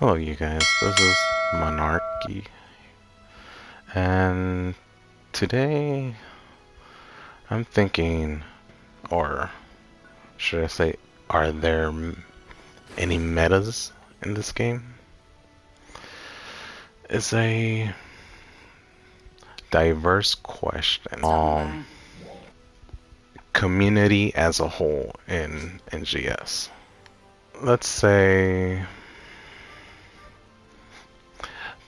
Hello, you guys. This is Monarchy, and today I'm thinking, or should I say, are there any metas in this game? It's a diverse question. Community as a whole in NGS. Let's say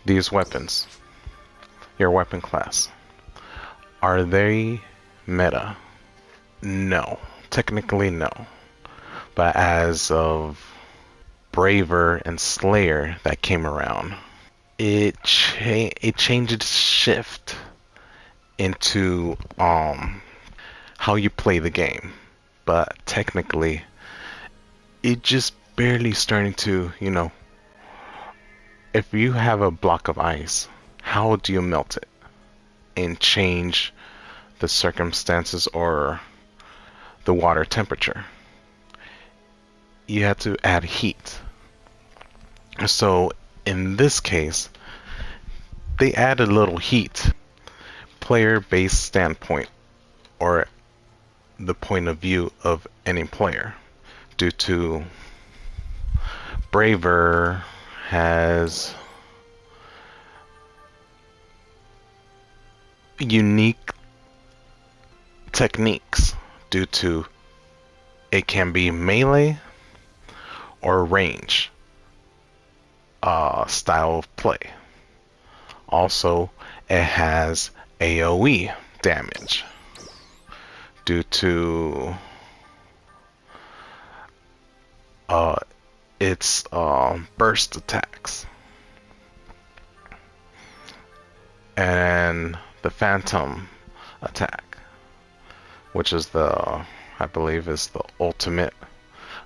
these weapons, your weapon class, are they meta? No, technically no. But as of Braver and Slayer that came around, it changed shift into how you play the game. But technically, it just barely starting to, if you have a block of ice, how do you melt it and change the circumstances or the water temperature? You have to add heat. So in this case, they add a little heat, player-based standpoint, or the point of view of any player, due to Braver has unique techniques due to it can be melee or range style of play. Also, it has AoE damage due to its burst attacks. And the Phantom attack, which is I believe is the ultimate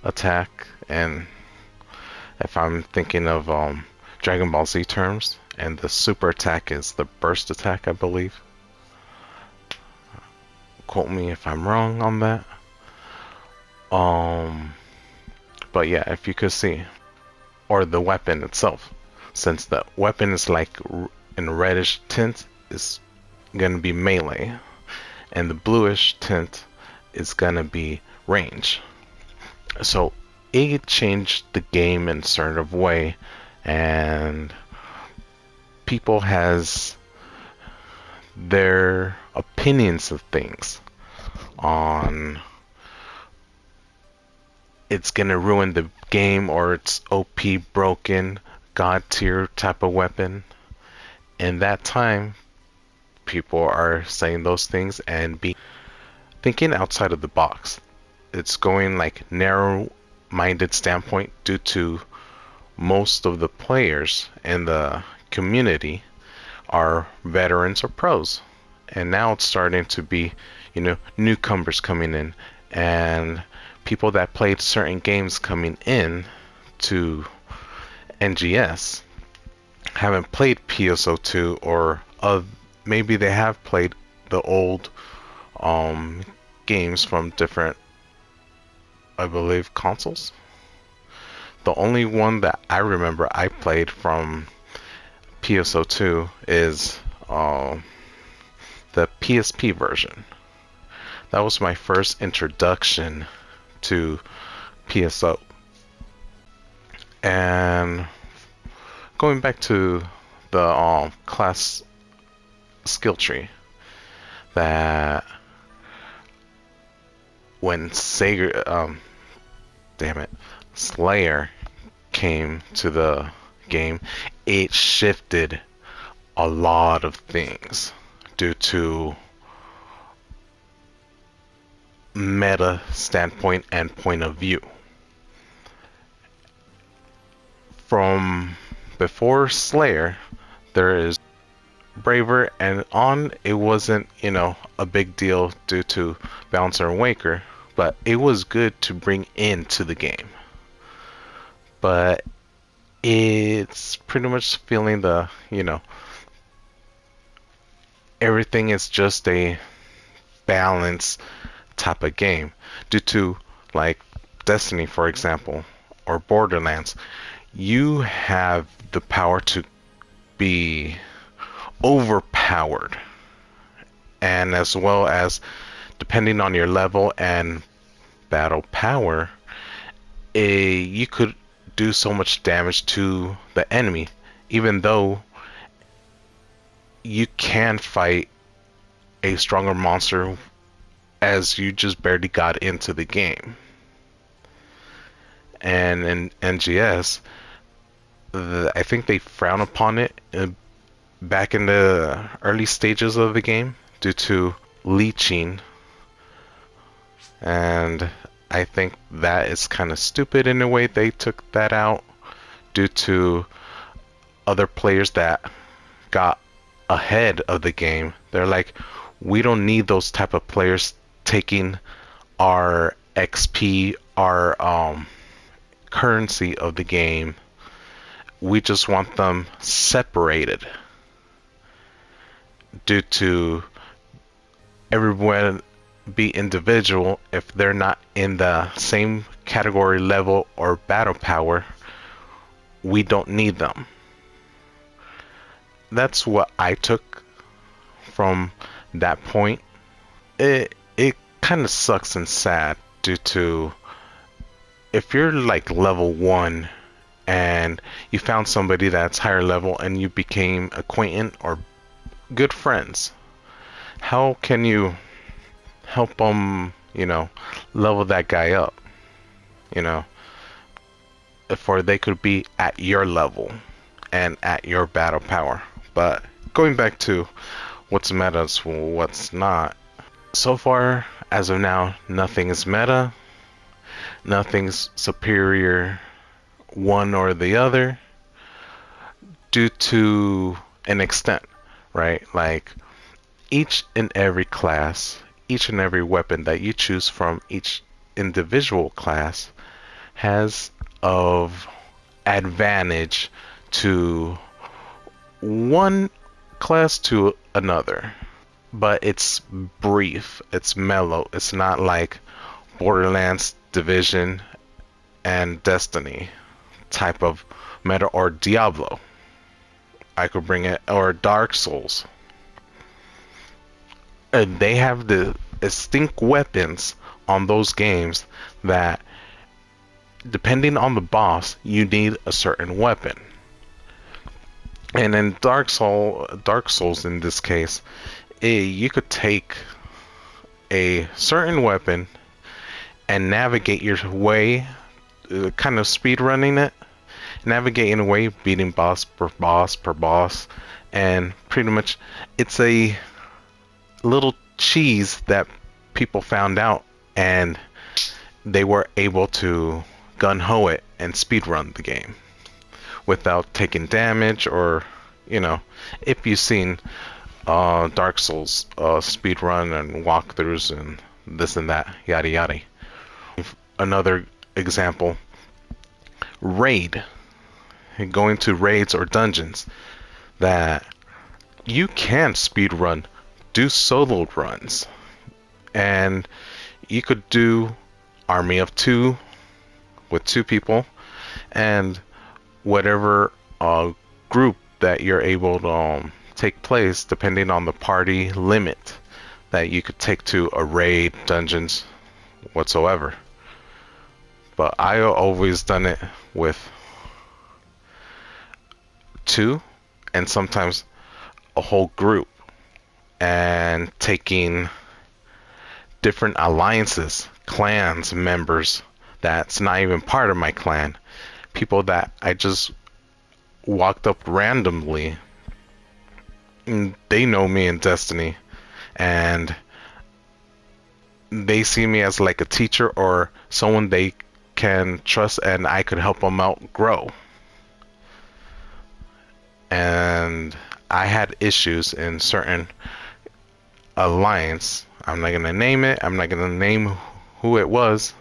attack, and if I'm thinking of Dragon Ball Z terms, and the super attack is the burst attack, I believe. Quote me if I'm wrong on that. But yeah, if you could see, or the weapon itself, since the weapon is like in reddish tint, is gonna be melee, and the bluish tint is gonna be range. So it changed the game in a sort of way, and people has their opinions of things on it's gonna ruin the game or it's OP broken, god tier type of weapon. In that time, people are saying those things and be thinking outside of the box. It's going like narrow-minded standpoint due to most of the players in the community are veterans or pros. And now it's starting to be, newcomers coming in and people that played certain games coming in to NGS haven't played PSO2 or maybe they have played the old games from different, I believe, consoles. The only one that I remember I played from PSO2 is the PSP version. That was my first introduction to PSO. And going back to the class skill tree, that when Slayer came to the game, it shifted a lot of things due to meta standpoint and point of view. From before Slayer, there is Braver, and on it wasn't, a big deal due to Bouncer and Waker, but it was good to bring into the game. But it's pretty much feeling the, everything is just a balance type of game due to like Destiny, for example, or Borderlands. you have the power to be overpowered, and as well as depending on your level and battle power, you could do so much damage to the enemy, even though you can fight a stronger monster as you just barely got into the game. And in NGS, I think they frown upon it back in the early stages of the game due to leeching, and I think that is kind of stupid in a way they took that out due to other players that got ahead of the game. They're like, we don't need those type of players taking our XP, our currency of the game. We just want them separated due to everyone be individual. If they're not in the same category, level, or battle power, we don't need them. That's what I took from that point. It kind of sucks and sad due to if you're like level 1 and you found somebody that's higher level and you became acquainted or good friends, how can you help them, level that guy up, for they could be at your level and at your battle power. But going back to what's meta, what's not, so far as of now, nothing is meta, nothing's superior one or the other due to an extent, right? Like each and every class, each and every weapon that you choose from each individual class has of advantage to one class to another, but it's brief, it's mellow. It's not like Borderlands, Division, and Destiny type of meta, or Diablo. I could bring it, or Dark Souls. And they have the distinct weapons on those games that, depending on the boss, you need a certain weapon. And in Dark Souls in this case, you could take a certain weapon and navigate your way, kind of speed running it, navigating away, beating boss per boss per boss, and pretty much it's a little cheese that people found out, and they were able to gun-ho it and speed run the game without taking damage, or if you've seen Dark Souls speed run and walkthroughs and this and that, yada yada. Another example, raid, going to raids or dungeons, that you can speed run, do solo runs, and you could do army of 2 with 2 people, and whatever group that you're able to take place, depending on the party limit that you could take to a raid, dungeons, whatsoever. But I always done it with 2 and sometimes a whole group, and taking different alliances, clans, members that's not even part of my clan, people that I just walked up randomly. They know me in Destiny, and they see me as like a teacher or someone they can trust, and I could help them out grow. And I had issues in certain alliance. I'm not gonna name it. I'm not gonna name who it was,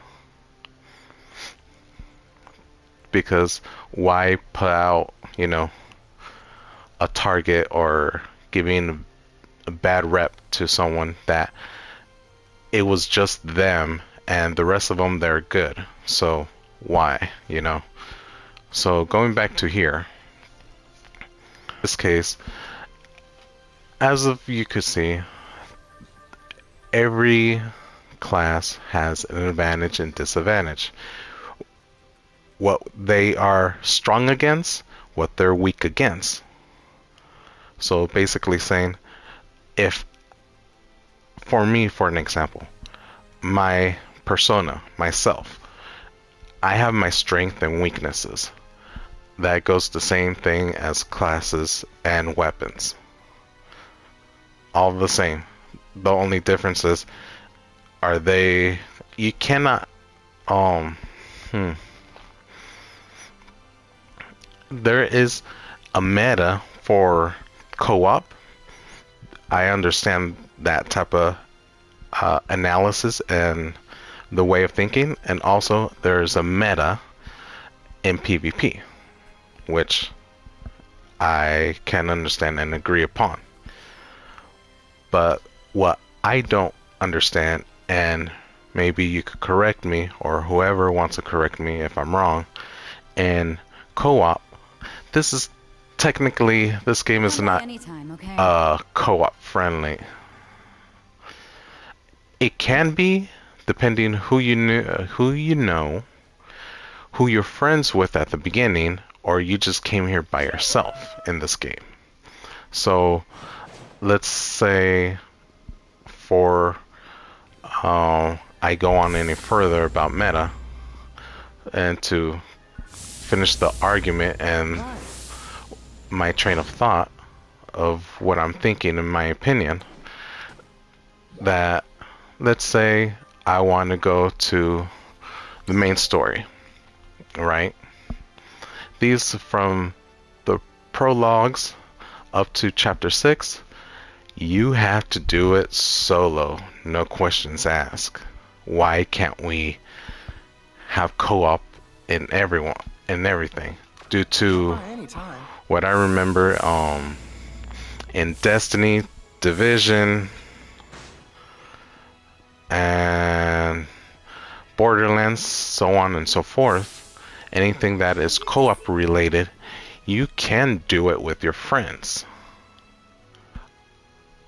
because why put out, a target or giving a bad rep to someone that it was just them and the rest of them they're good. So why, So going back to here, in this case, as of you could see, every class has an advantage and disadvantage. What they are strong against, what they're weak against. So basically saying, if, for me, for an example, my persona, myself, I have my strength and weaknesses. That goes the same thing as classes and weapons. All the same. The only difference is, are they, you cannot, there is a meta for co-op. I understand that type of analysis and the way of thinking, and also there's a meta in PvP, which I can understand and agree upon. But what I don't understand, and maybe you could correct me, or whoever wants to correct me if I'm wrong, in co-op, this is technically, this game is not co-op friendly. It can be, depending who you know, who you're friends with at the beginning, or you just came here by yourself in this game. So let's say, for I go on any further about meta, and to finish the argument and my train of thought of what I'm thinking, in my opinion, that let's say I want to go to the main story, right? These, from the prologues up to chapter 6, you have to do it solo, no questions asked. Why can't we have co-op in everything? Due to what I remember in Destiny, Division, and Borderlands, so on and so forth, anything that is co-op related, you can do it with your friends.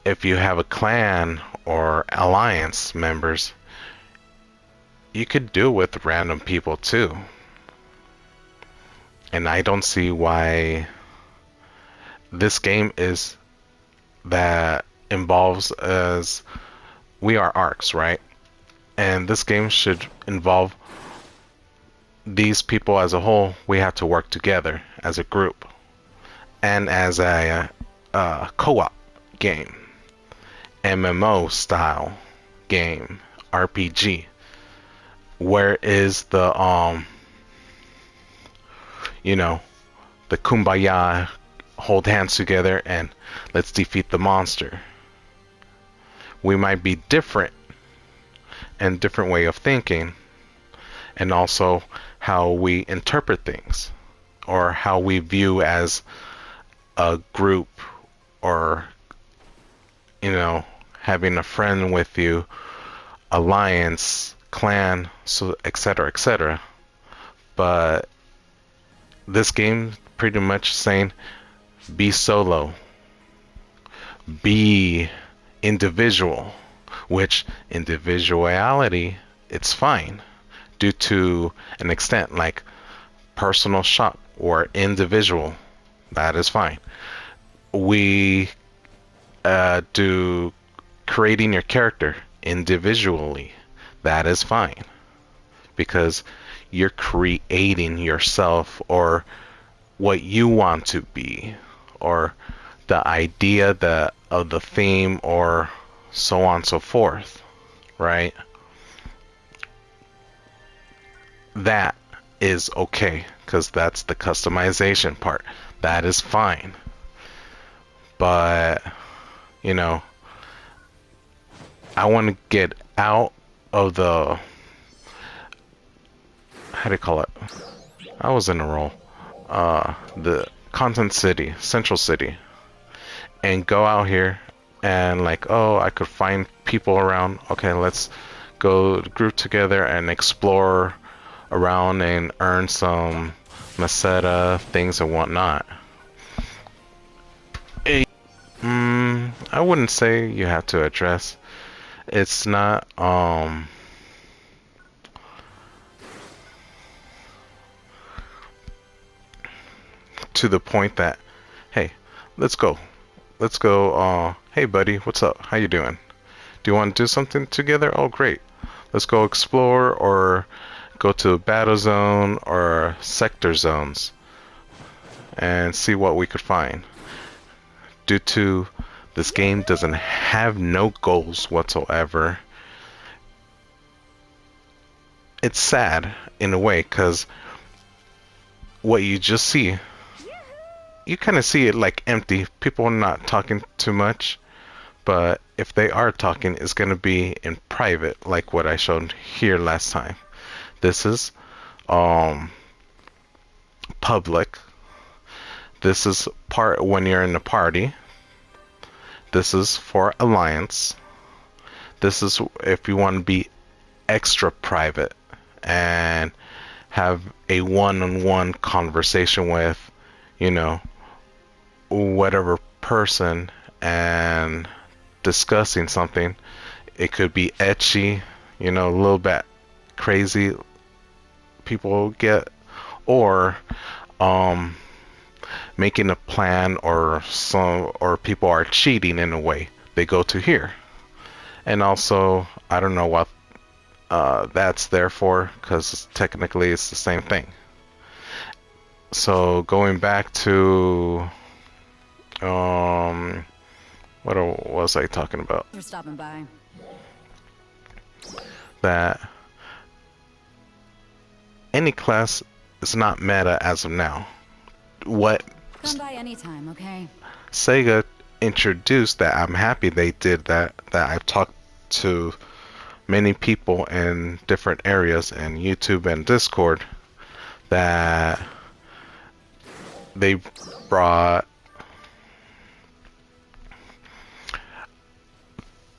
If you have a clan or alliance members, you could do it with random people too. And I don't see why this game is that involves, as we are arcs, right? And this game should involve these people as a whole. We have to work together as a group and as a co-op game, MMO style game, RPG. Where is the the kumbaya, hold hands together and let's defeat the monster? We might be different and different way of thinking, and also how we interpret things, or how we view as a group, or having a friend with you, alliance, clan, so etc, etc. But this game pretty much saying, be solo, be individual, which individuality, it's fine due to an extent, like personal shop or individual, that is fine. We do creating your character individually, that is fine, because you're creating yourself, or what you want to be, or the idea of the theme, or so on and so forth, right? That is okay, because that's the customization part. That is fine. But I want to get out of the, how do you call it? I was in a role. The content city, central city, and go out here and like, oh, I could find people around. Okay, let's go group together and explore around and earn some Meseta things and whatnot. I wouldn't say you have to address. It's not to the point that, hey, let's go. Let's go. Hey buddy, what's up? How you doing? Do you want to do something together? Oh, great. Let's go explore or go to a battle zone or sector zones and see what we could find. Due to this game doesn't have no goals whatsoever, it's sad in a way, because what you just see, you kind of see it like empty. People are not talking too much, but if they are talking, it's going to be in private, like what I showed here last time. This is public. This is part when you're in a party. This is for alliance. This is if you want to be extra private and have a one-on-one conversation with, you know, whatever person and discussing something. It could be ecchi, you know, a little bit crazy people get, or making a plan, or people are cheating in a way. They go to here. And also, I don't know what that's there for, because technically it's the same thing. So going back to what was I talking about? You're stopping by. That any class is not meta as of now. What Come by anytime, okay? Sega introduced, that I'm happy they did that I've talked to many people in different areas in YouTube and Discord, that they brought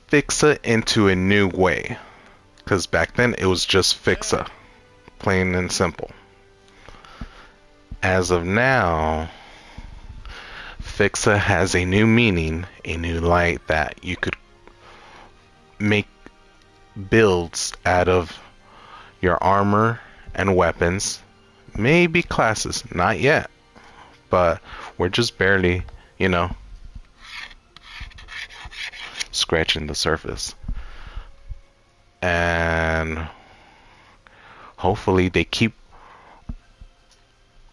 Fixa into a new way, because back then it was just Fixa, plain and simple. As of now, Fixa has a new meaning, a new light, that you could make builds out of your armor and weapons, maybe classes, not yet, but we're just barely, you know, scratching the surface. And hopefully they keep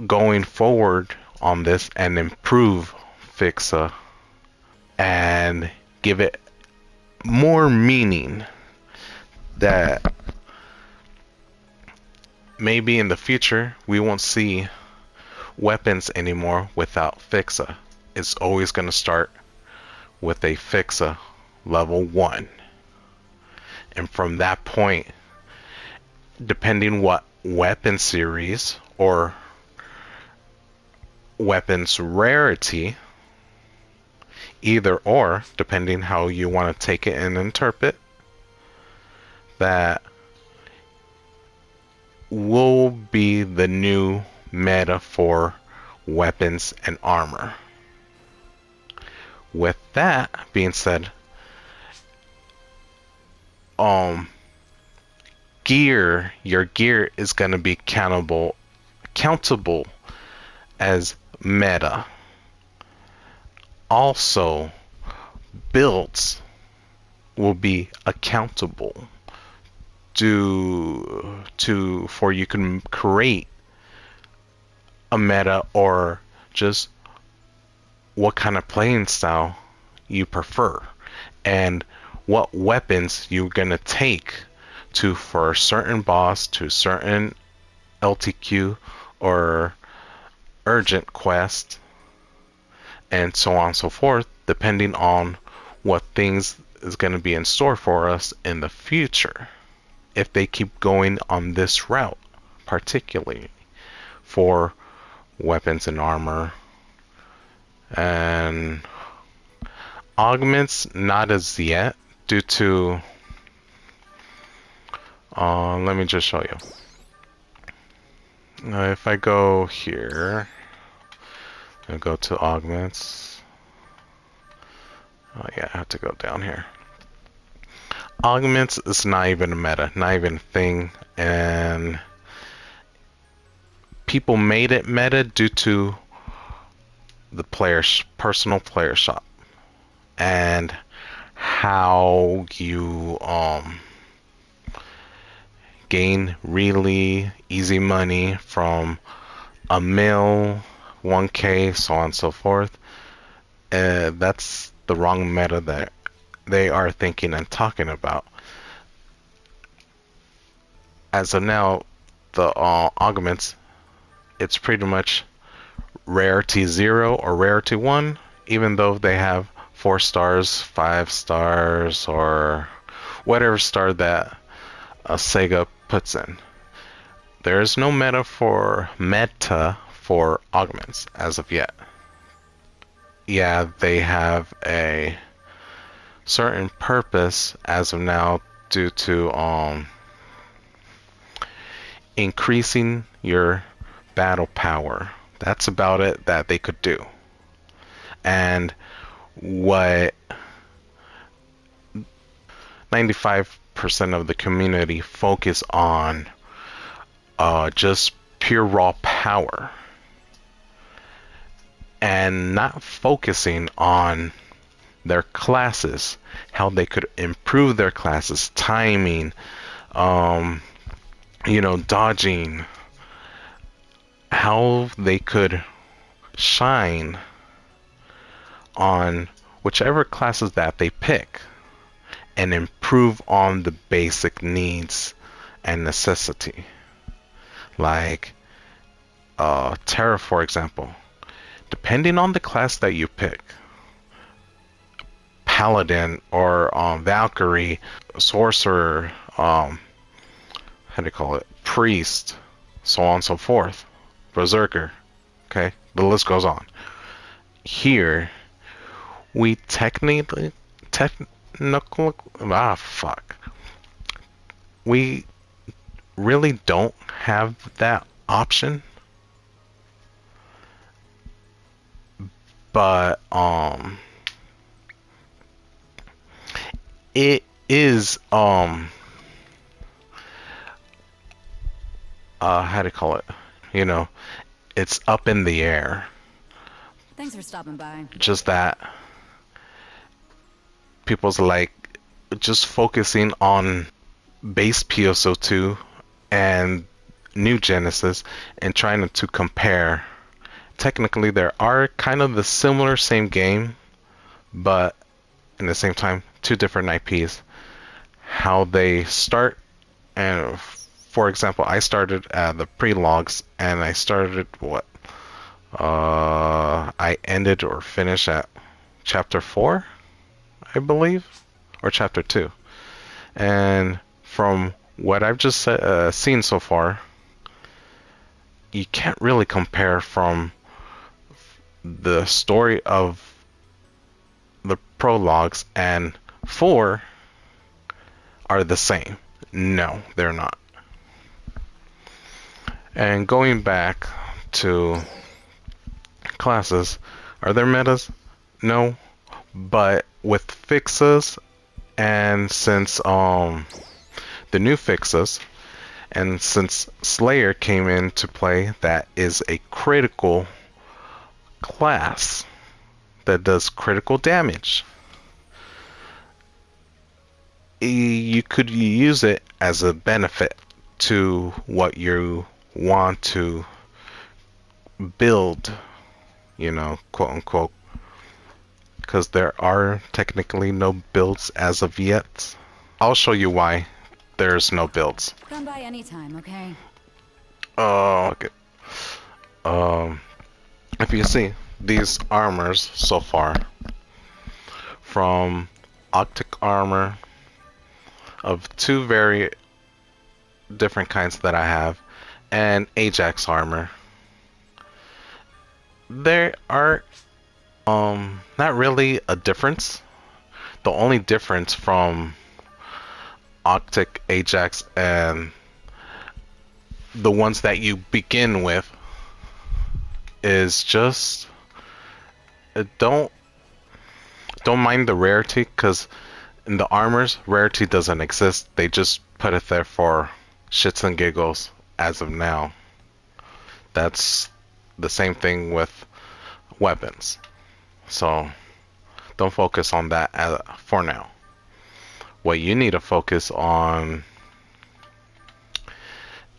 going forward on this and improve Fixa and give it more meaning, that maybe in the future we won't see weapons anymore without Fixa. It's always going to start with a Fixa level 1, and from that point, depending what weapon series or weapons rarity, either or, depending how you want to take it and interpret, that will be the new meta for weapons and armor. With that being said, your gear is going to be countable as meta. Also, builds will be accountable for you can create a meta, or just what kind of playing style you prefer, and what weapons you're gonna take to for a certain boss, to certain LTQ or urgent quest, and so on and so forth, depending on what things is going to be in store for us in the future, if they keep going on this route, particularly for weapons and armor. And augments, not as yet, due to let me just show you. If I go here, and go to augments. Oh yeah, I have to go down here. Augments is not even a meta, not even a thing, and people made it meta due to the player's personal player shop and how you gain really easy money from a mil, 1K, so on and so forth. That's the wrong meta that they are thinking and talking about. As of now, the augments, it's pretty much rarity 0 or rarity 1, even though they have 4 stars, 5 stars, or whatever star that Sega puts in. There is no meta for augments as of yet. Yeah, they have a certain purpose as of now due to increasing your battle power. That's about it that they could do. And what 95% of the community focus on just pure raw power and not focusing on their classes, how they could improve their classes, timing, dodging, how they could shine on whichever classes that they pick and improve on the basic needs and necessity. Like Terra, for example. Depending on the class that you pick, Paladin or Valkyrie, Sorcerer, how do you call it? Priest, so on and so forth. Berserker. Okay, the list goes on. Here, we we really don't have that option, but it is how do you call it? It's up in the air. Thanks for stopping by. Just that people's like just focusing on base PSO2 and new Genesis and trying to compare. Technically, there are kind of the similar same game, but in the same time, two different IPs. How they start, and for example, I started at the pre-logs, and I started I ended or finished at chapter 4, I believe, or chapter 2. And from what I've just seen so far, you can't really compare from the story of the prologues and 4 are the same. No, they're not. And going back to classes, are there metas? No, but with fixes, and since the new fixes, and since Slayer came into play, that is a critical class that does critical damage. You could use it as a benefit to what you want to build, quote unquote, because there are technically no builds as of yet. I'll show you why there's no builds. Come by anytime, okay? Oh, okay. If you see these armors so far, from Arctic armor of 2 very different kinds that I have, and Ajax armor, there are not really a difference. The only difference from Arctic, Ajax, and the ones that you begin with is just don't mind the rarity, because in the armors, rarity doesn't exist. They just put it there for shits and giggles as of now. That's the same thing with weapons. So don't focus on that for now. What you need to focus on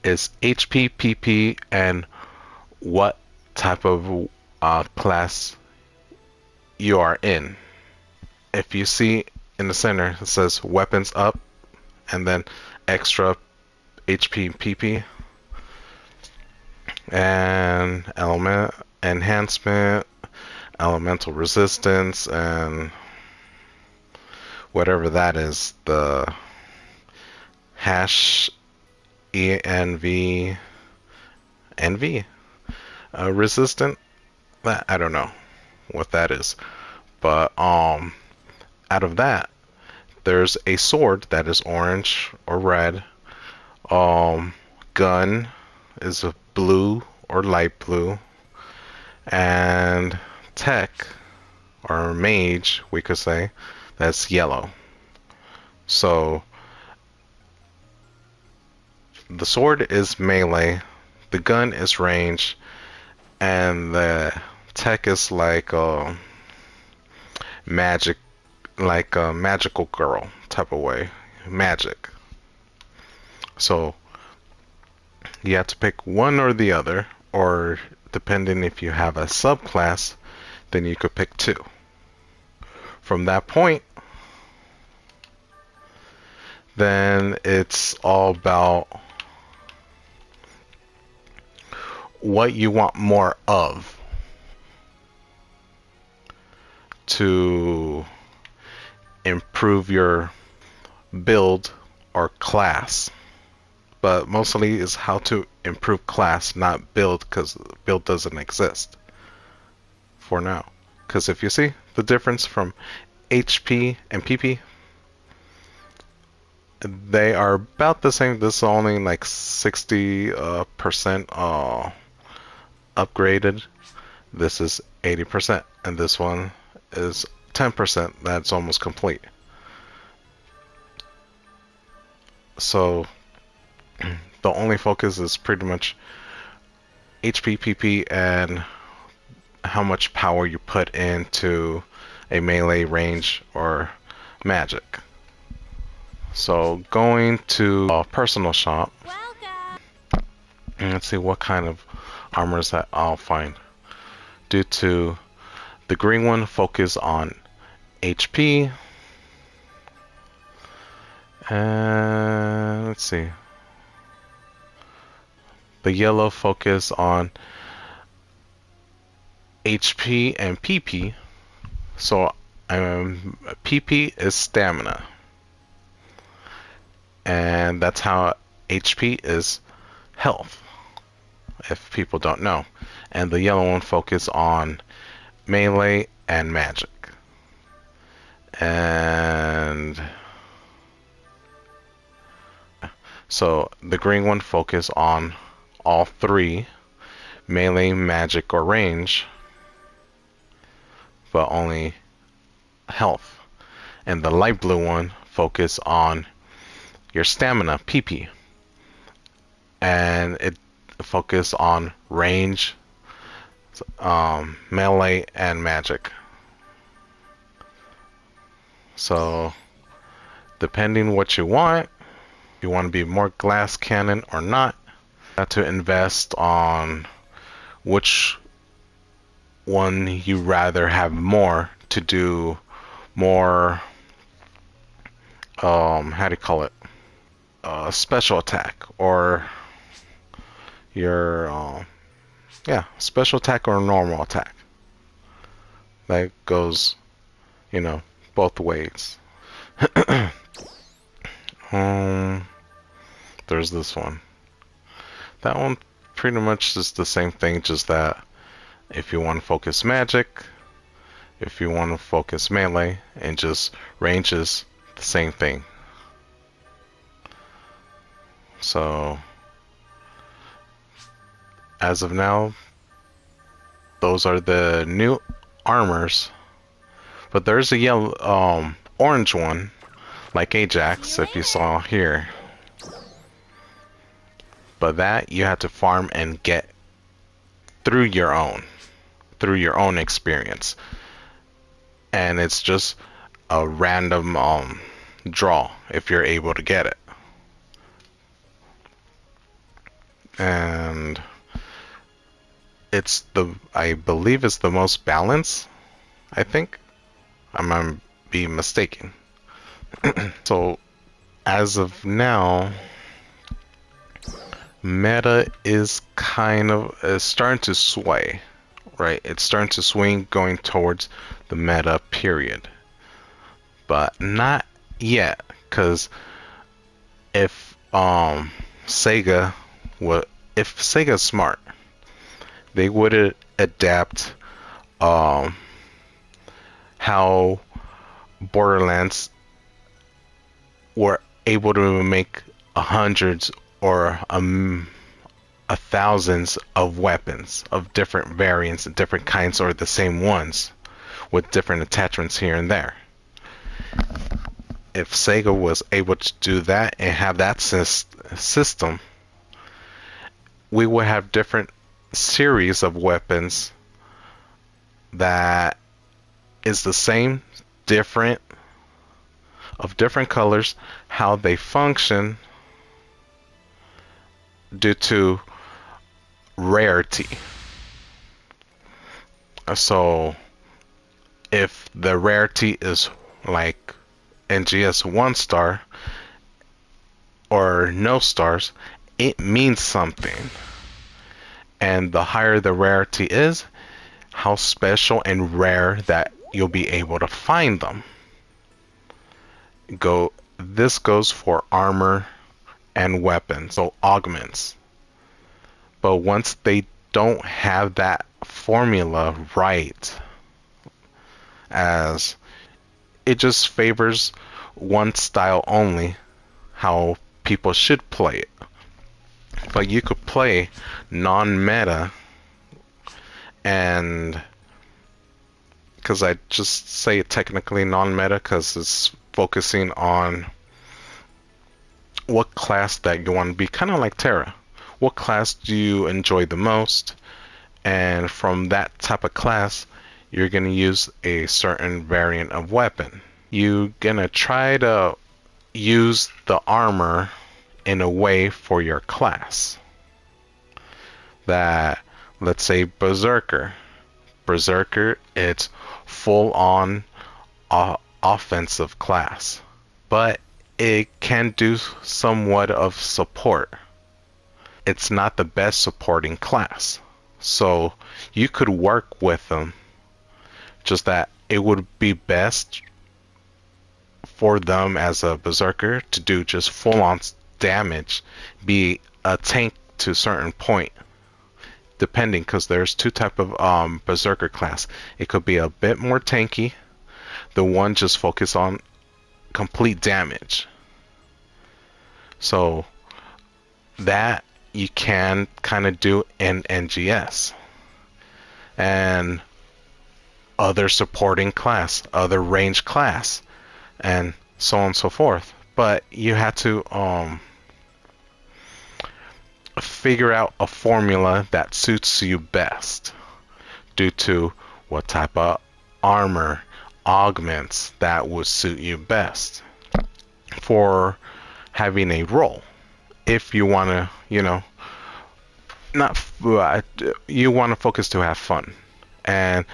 is HP, PP, and what type of class you are in. If you see in the center, it says weapons up, and then extra HP, PP, and element enhancement, elemental resistance, and whatever that is, the hash env resistant. I don't know what that is, but out of that, there's a sword that is orange or red. Gun is a blue or light blue, and tech or mage, we could say, that's yellow. So the sword is melee, the gun is range, and the tech is like magic, like a magical girl type of way, magic. So you have to pick one or the other, or depending if you have a subclass, then you could pick two. From that point, then it's all about what you want more of to improve your build or class. But mostly is how to improve class, not build, because build doesn't exist for now. Because if you see the difference from HP and PP, they are about the same. This is only like 60% upgraded. This is 80%, and this one is 10%. That's almost complete. So the only focus is pretty much HP, PP, and how much power you put into a melee, range, or magic. So going to a personal shop. Welcome. And let's see what kind of armors that I'll find. Due to the green one focus on HP. And let's see. The yellow focus on HP and PP. So PP is stamina. And that's how HP is health, if people don't know. And the yellow one focus on melee and magic. And so the green one focus on all three, melee, magic, or range, but only health. And the light blue one focus on your stamina, PP, and it focus on range, melee, and magic. So depending what you want to be more glass cannon or not, you have to invest on which one you rather have more to do more, how do you call it, special attack, or your special attack or normal attack. That goes, both ways. There's this one. That one pretty much is the same thing, just that if you want to focus magic, if you want to focus melee, and just ranges, the same thing. So As of now, those are the new armors. But there's a yellow, orange one, like See Ajax, you if you later. saw here. But that you have to farm and get through your own experience. And it's just a random draw if you're able to get it. And it's I believe it's the most balanced, I think. I might be mistaken. So as of now, meta is kind of starting to sway, right? It's starting to swing going towards the meta period, but not yet, because if Sega would, if Sega's smart, they would adapt um how Borderlands were able to make hundreds or thousands of weapons of different variants and different kinds, or the same ones with different attachments here and there. If Sega was able to do that and have that system, we would have different series of weapons that is the same, different, of different colors, how they function due to rarity. So if the rarity is like NGS 1 star or no stars, it means something. And the higher the rarity is, how special and rare that you'll be able to find them. This goes for armor and weapons, so augments. But once they don't have that formula right, as it just favors one style only, how people should play it. But you could play non-meta, and because I just say technically non-meta because it's focusing on what class that you want to be, kind of like Terra. What class do you enjoy the most? And from that type of class, you're going to use a certain variant of weapon. You're going to try to use the armor in a way for your class. That, let's say Berserker. Berserker, it's full on offensive class, but it can do somewhat of support. It's not the best supporting class, so you could work with them, just that it would be best for them as a berserker to do just full on damage, be a tank to a certain point, depending, because there's two type of berserker class. It could be a bit more tanky, the one just focus on complete damage. So that you can kind of do in NGS and other supporting class, other range class, and so on and so forth. But you have to figure out a formula that suits you best due to what type of armor augments that would suit you best for having a role. If you want to, not you want to focus to have fun and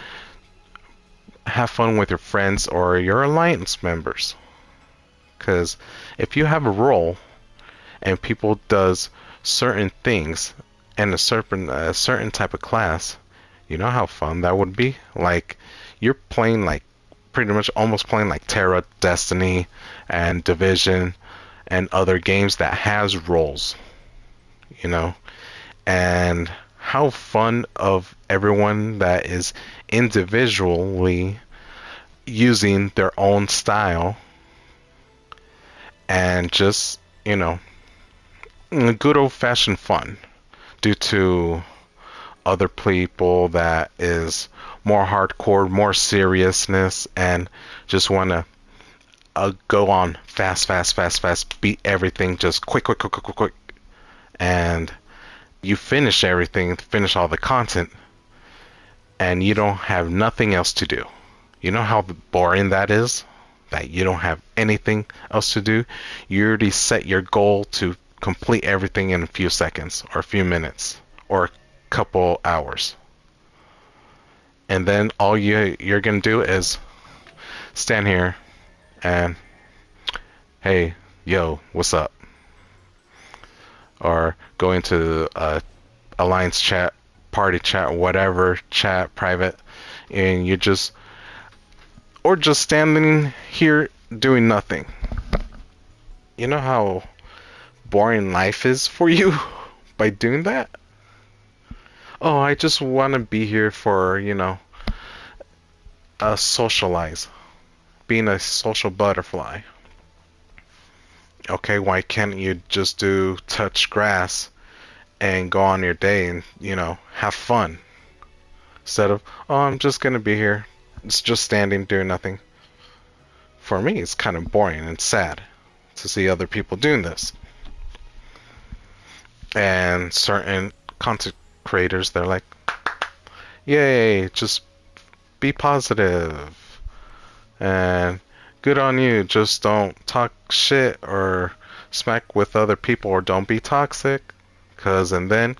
have fun with your friends or your alliance members. Because if you have a role and people does certain things in a certain type of class, you know how fun that would be. Like you're playing like pretty much almost playing like Terra, Destiny, and Division, and other games that has roles, and how fun of everyone that is individually using their own style and just, good old fashioned fun due to other people that is more hardcore, more seriousness, and just want to go on fast, fast, fast, fast, beat everything, just quick, quick, quick, quick, quick, quick, and you finish everything, finish all the content, and you don't have nothing else to do. You know how boring that is? That you don't have anything else to do? You already set your goal to complete everything in a few seconds, or a few minutes, or a couple hours. And then all you're gonna do is stand here and, hey, yo, what's up? Or go into alliance chat, party chat, whatever chat, private, and you just, or just standing here doing nothing. You know how boring life is for you by doing that? Oh, I just want to be here for, socialize, being a social butterfly. Okay, why can't you just do touch grass and go on your day and, have fun? Instead of, oh, I'm just gonna be here. It's just standing doing nothing. For me, it's kind of boring and sad to see other people doing this. And certain content creators, they're like, yay, just be positive. And good on you. Just don't talk shit or smack with other people, or don't be toxic. And then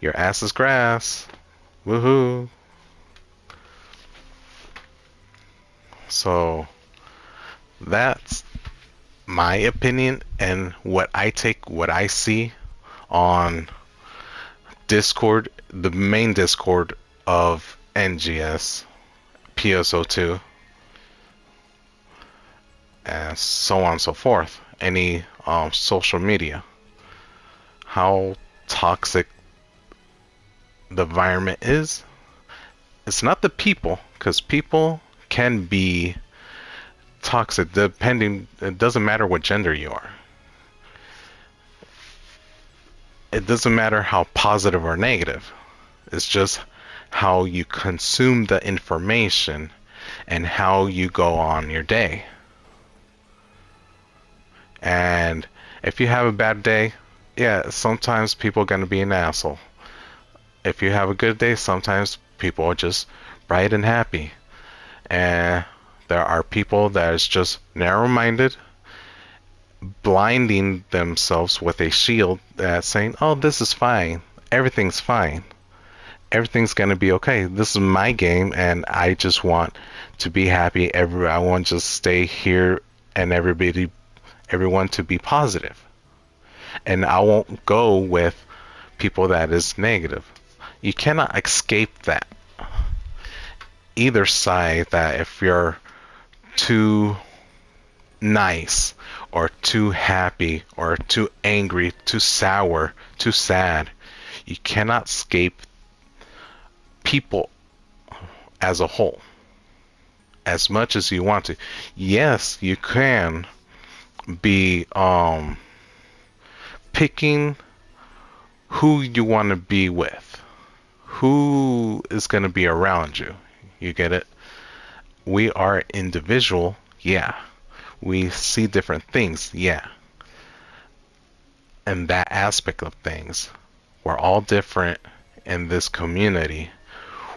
your ass is grass. Woohoo. So that's my opinion and what I see on Discord, the main Discord of NGS, PSO2, and so on and so forth. Any social media. How toxic the environment is. It's not the people, because people can be toxic depending. It doesn't matter what gender you are. It doesn't matter how positive or negative. It's just how you consume the information and how you go on your day. And if you have a bad day, yeah, sometimes people are going to be an asshole. If you have a good day, sometimes people are just bright and happy. And there are people that is just narrow-minded, blinding themselves with a shield that's saying, oh, this is fine. Everything's fine. Everything's going to be okay. This is my game, and I just want to be happy. I want to just stay here and everyone to be positive. And I won't go with people that is negative. You cannot escape that. Either side, that if you're too nice or too happy or too angry, too sour, too sad, you cannot escape people as a whole as much as you want to. Yes, you can be picking who you want to be with, who is going to be around you. You get it? We are individual, yeah. We see different things, yeah. And that aspect of things, we're all different in this community.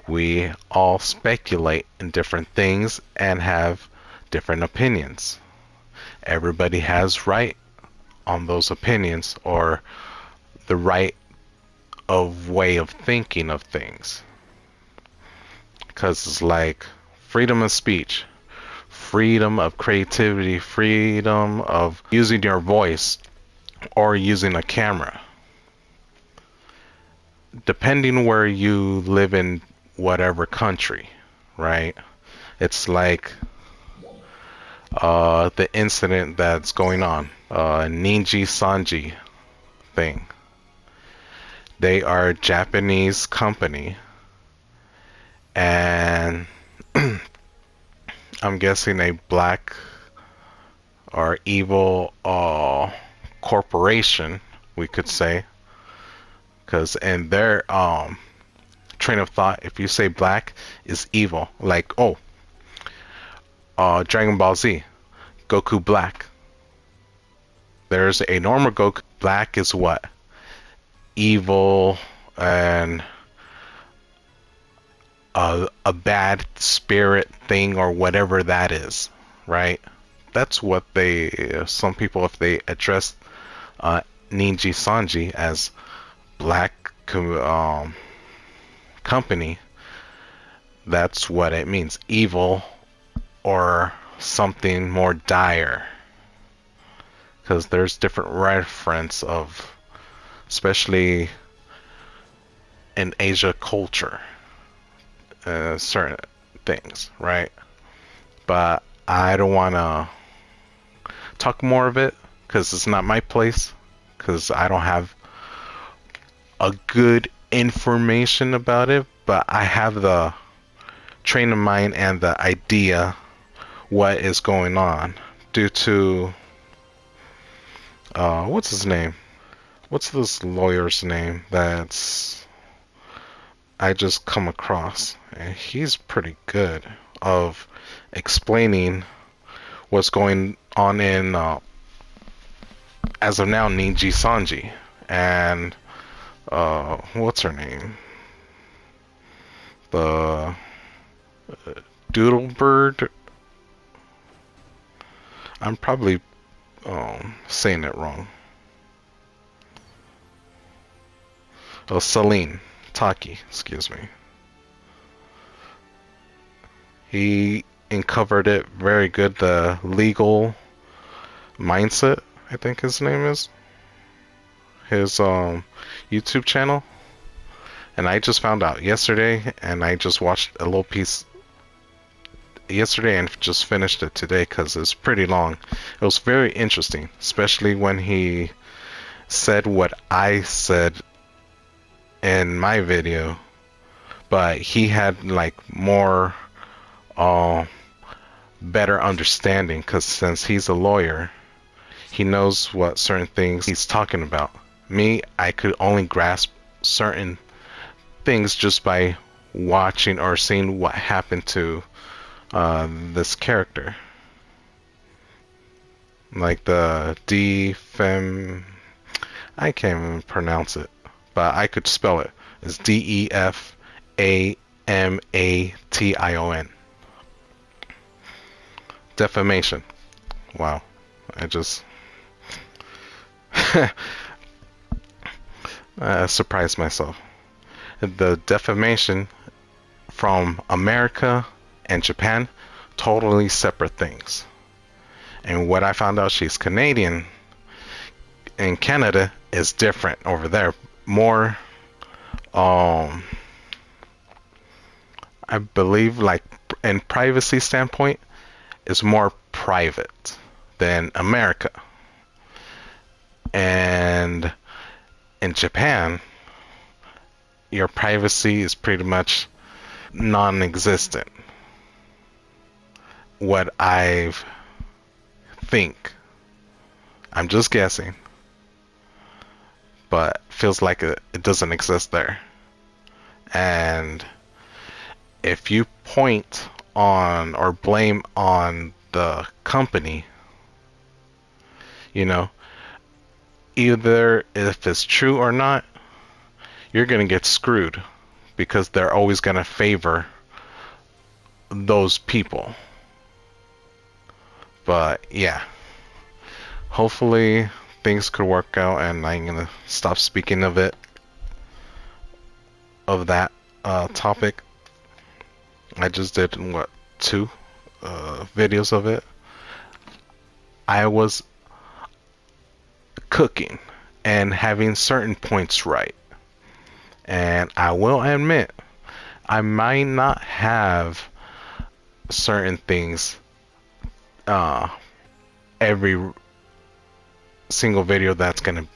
We all speculate in different things and have different opinions. Everybody has right on those opinions, or the right of way of thinking of things. Because it's like freedom of speech, freedom of creativity, freedom of using your voice or using a camera. Depending where you live in whatever country, right? It's like the incident that's going on, Ninji Sanji thing. They are a Japanese company, and I'm guessing a black or evil corporation, we could say, because in their train of thought. If you say black is evil, like, Dragon Ball Z, Goku Black. There's a normal Goku. Black is what? Evil and a bad spirit thing or whatever that is, right? That's what some people, if they address Ninji Sanji as black company, that's what it means. Evil or something more dire. Because there's different reference of, especially in Asia culture, certain things, right? But I don't want to talk more of it because it's not my place, because I don't have a good information about it, but I have the train of mind and the idea what is going on due to what's his name? What's this lawyer's name that's I just come across? And he's pretty good of explaining what's going on in as of now Ninji Sanji and what's her name? The Doodlebird. I'm probably saying it wrong. Oh, Celine Taki, excuse me. He uncovered it very good. The legal mindset, I think his name is. His YouTube channel. And I just found out yesterday, and I just watched a little piece yesterday and just finished it today because it's pretty long. It was very interesting, especially when he said what I said in my video, but he had like more better understanding because since he's a lawyer, he knows what certain things he's talking about. Me, I could only grasp certain things just by watching or seeing what happened to this character, like the I can't even pronounce it, but I could spell it. It's Defamation. Defamation. Wow, I just surprised myself. The defamation from America and Japan, totally separate things. And what I found out, she's Canadian. In Canada is different over there. More, I believe, like in privacy standpoint, is more private than America. And in Japan, your privacy is pretty much non-existent. What I think, I'm just guessing, but feels like it doesn't exist there. And if you point on or blame on the company, either if it's true or not, you're gonna get screwed because they're always gonna favor those people. But yeah, hopefully things could work out, and I'm gonna stop speaking of that topic. I just did 2 videos of it. I was cooking and having certain points right, and I will admit I might not have certain things every single video that's gonna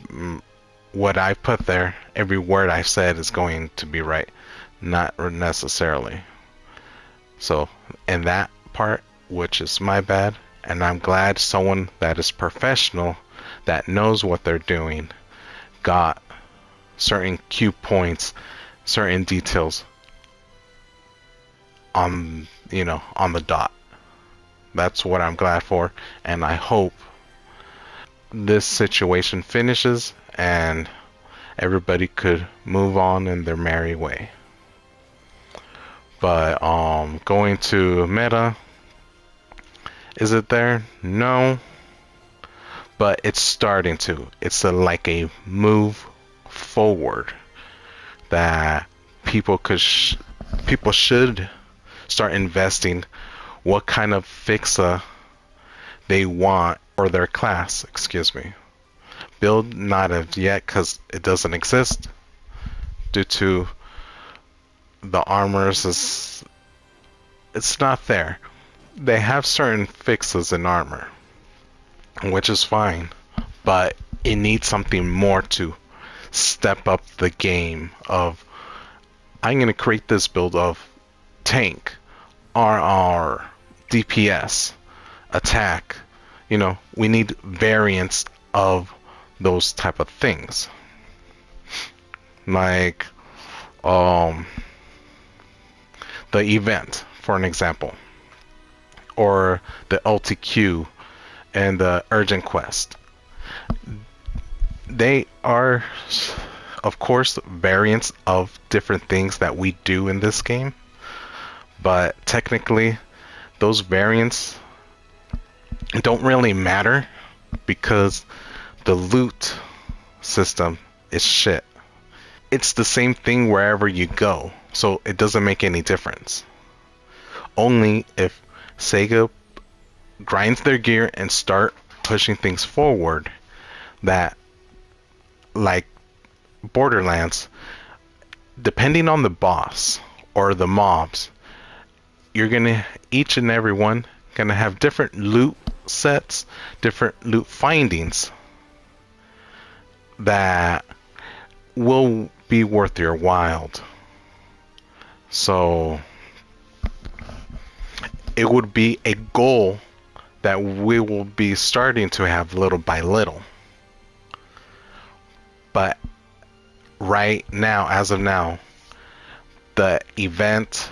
what I put there, every word I said is going to be right, not necessarily. So in that part, which is my bad, and I'm glad someone that is professional, that knows what they're doing, got certain cue points, certain details on the dot. That's what I'm glad for, and I hope this situation finishes and everybody could move on in their merry way. But going to meta, is it there? No, but it's starting to. It's like a move forward that people should start investing what kind of fixa they want for their class. Excuse me. Build not of yet because it doesn't exist due to the armors is it's not there. They have certain fixes in armor, which is fine, but it needs something more to step up the game of I'm gonna create this build of tank, RR, DPS, attack. We need variants of those type of things. Like the event, for an example, or the LTQ and the urgent quest. They are, of course, variants of different things that we do in this game, but technically, those variants don't really matter because the loot system is shit. It's the same thing wherever you go, so it doesn't make any difference. Only if Sega grinds their gear and start pushing things forward, that, like Borderlands, depending on the boss or the mobs, you're gonna each and every one gonna have different loot sets, different loot findings that will be worth your while. So it would be a goal that we will be starting to have little by little. But right now, as of now, the event,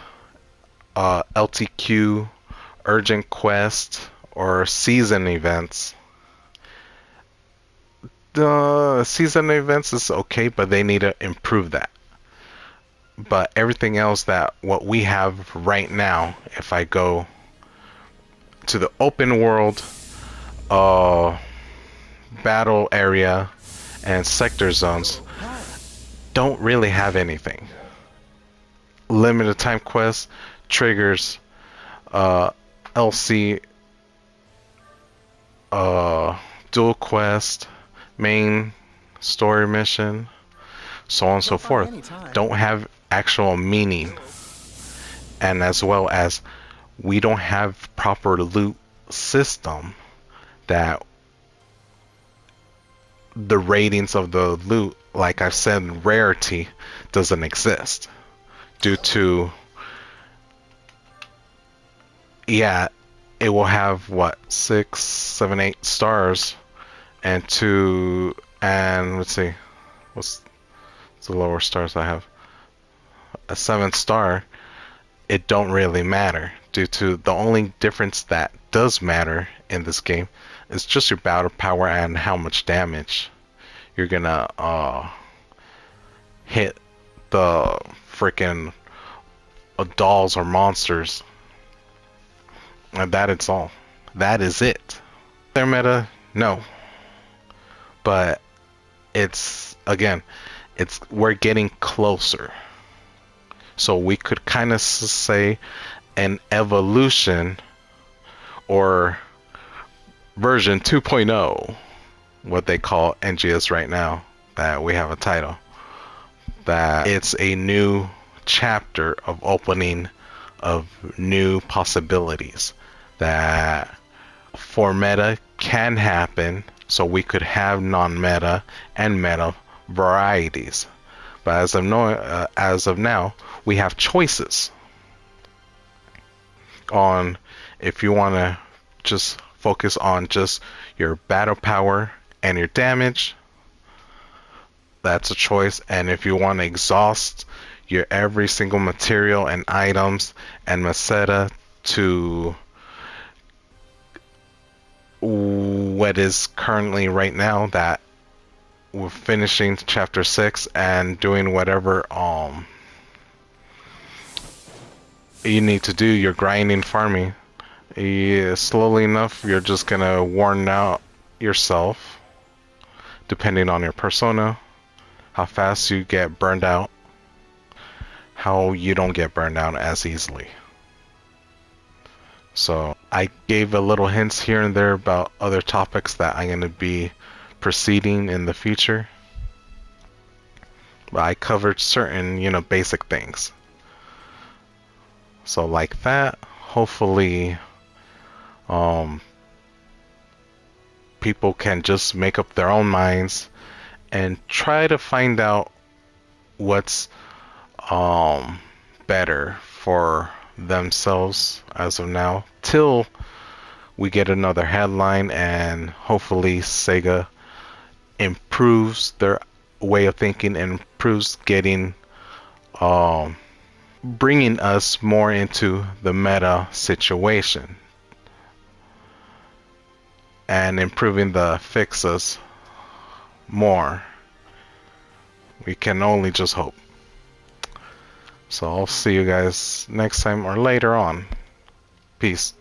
LTQ, urgent quest, or season events, the season events is okay, but they need to improve that. But everything else that what we have right now, if I go to the open world, battle area, and sector zones, don't really have anything. Limited time quests, triggers, LC, dual quest, main story mission, so on and so forth, don't have actual meaning. And as well as we don't have proper loot system that the ratings of the loot, like I've said, rarity doesn't exist due to, yeah, it will have what, 6, 7, 8 stars and let's see, what's the lower stars I have? A 7th star. It don't really matter due to the only difference that does matter in this game is just your battle power and how much damage you're gonna hit the freaking dolls or monsters, and that is all. That is it. Their meta, no, but it's again, we're getting closer. So we could kind of say an evolution or version 2.0, what they call NGS right now, that we have a title. That it's a new chapter of opening of new possibilities that for meta can happen, so we could have non-meta and meta varieties. But as of now, we have choices on if you want to just focus on just your battle power and your damage. That's a choice. And if you want to exhaust your every single material and items and meseta to what is currently right now that we're finishing chapter 6 and doing whatever you need to do. You're grinding farming. Slowly enough you're just gonna worn out yourself depending on your persona, how fast you get burned out, how you don't get burned out as easily. So I gave a little hints here and there about other topics that I'm going to be proceeding in the future. But I covered certain, basic things. So like that, hopefully people can just make up their own minds and try to find out what's better for themselves as of now, till we get another headline and hopefully Sega improves their way of thinking and improves getting bringing us more into the meta situation and improving the fixes more. We can only just hope. So I'll see you guys next time or later on. Peace.